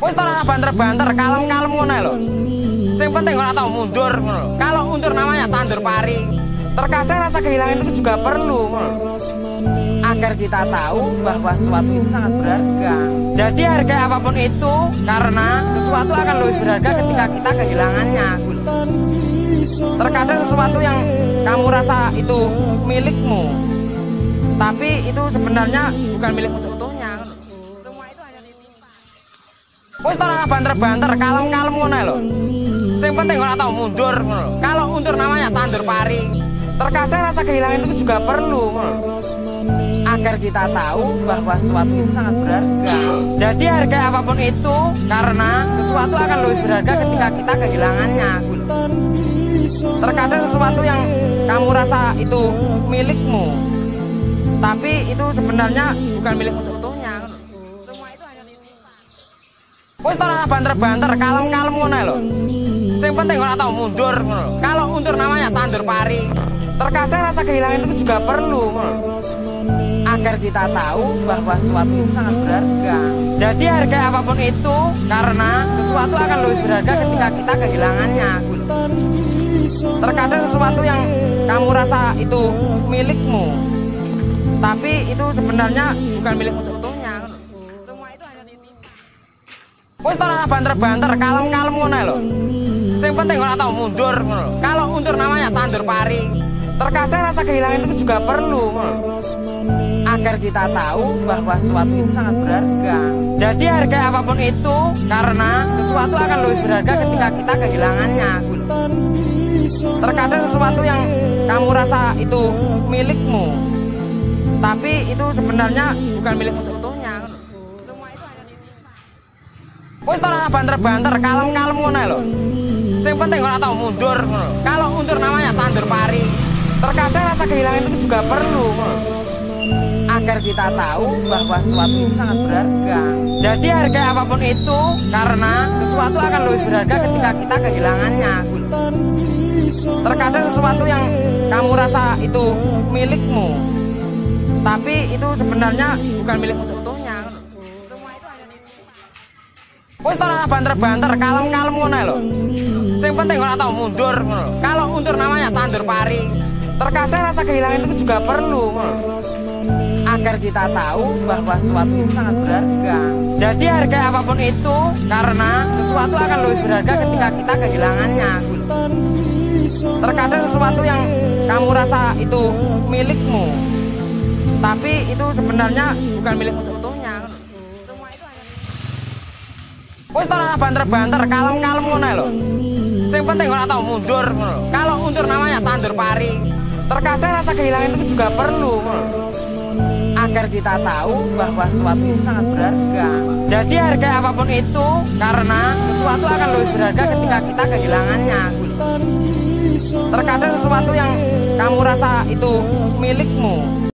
Wis ora banter-banter, kalem-kalem ngono lho. Sing penting ora tau mundur ngono. Kalau mundur namanya tandur pari. Terkadang rasa kehilangan itu juga perlu ngono. Agar kita tahu bahwa sesuatu itu sangat berharga. Jadi harga apapun itu karena sesuatu akan lebih berharga ketika kita kehilangannya. Terkadang sesuatu yang kamu rasa itu milikmu, tapi itu sebenarnya bukan milikmu seutuhnya. Semua itu hanya ditimpa. Wis ora banter-banter, kalem-kalem ngono lho. Sing penting ora tau mundur ngono. Kalau mundur namanya tandur pari. Terkadang rasa kehilangan itu juga perlu ngono. Agar kita tahu bahwa sesuatu itu sangat berharga. Jadi harga apapun itu karena sesuatu akan lebih berharga ketika kita kehilangannya. Terkadang sesuatu yang kamu rasa itu milikmu, tapi itu sebenarnya bukan milikmu seutuhnya. Semua itu hanya ditimpa. Wis ora banter-banter, kalem-kalem ngono lho. Sing penting ora tau mundur ngono. Kalau mundur namanya tandur pari. Terkadang rasa kehilangan itu juga perlu ngono. Agar kita tahu bahwa sesuatu itu sangat berharga. Jadi harga apapun itu karena sesuatu akan lebih berharga ketika kita kehilangannya. Terkadang sesuatu yang kamu rasa itu milikmu, tapi itu sebenarnya bukan milikmu seutuhnya. Semua itu hanya ditimpa. Wis ora banter-banter, kalem-kalem ngono lho. Sing penting ora tau mundur ngono. Kalau mundur namanya tandur pari. Terkadang rasa kehilangan itu juga perlu ngono. Agar kita tahu bahwa sesuatu itu sangat berharga. Jadi harga apapun itu karena sesuatu akan lebih berharga ketika kita kehilangannya. Terkadang sesuatu yang kamu rasa itu milikmu, tapi itu sebenarnya bukan milikmu seutuhnya. Semua itu hanya ditimpa. Wis ora banter-banter, kalem-kalem ngono lho. Sing penting ora tau mundur ngono. Kalau mundur namanya tandur pari. Terkadang rasa kehilangan itu juga perlu ngono. Agar kita tahu bahwa sesuatu itu sangat berharga. Jadi harga apapun itu karena sesuatu akan lebih berharga ketika kita kehilangannya. Terkadang sesuatu yang kamu rasa itu milikmu, tapi itu sebenarnya bukan milikmu seutuhnya. Semua itu hanya ditimpa. Wis ora banter-banter, kalem-kalem ngono lho. Sing penting ora tau mundur ngono. Kalau mundur namanya tandur pari. Terkadang rasa kehilangan itu juga perlu ngono. Agar kita tahu bahwa sesuatu itu sangat berharga. Jadi harga apapun itu karena sesuatu akan lebih berharga ketika kita kehilangannya. Terkadang sesuatu yang kamu rasa itu milikmu, tapi itu sebenarnya bukan milikmu seutuhnya. Semua itu hanya ditimpa. Wis ora banter-banter, kalem-kalem ngono lho. Sing penting ora tau mundur ngono. Kalau mundur namanya tandur pari. Terkadang rasa kehilangan itu juga perlu ngono. Agar kita tahu bahwa sesuatu itu sangat berharga. Jadi harga apapun itu karena sesuatu akan lebih berharga ketika kita kehilangannya. Terkadang sesuatu yang kamu rasa itu milikmu,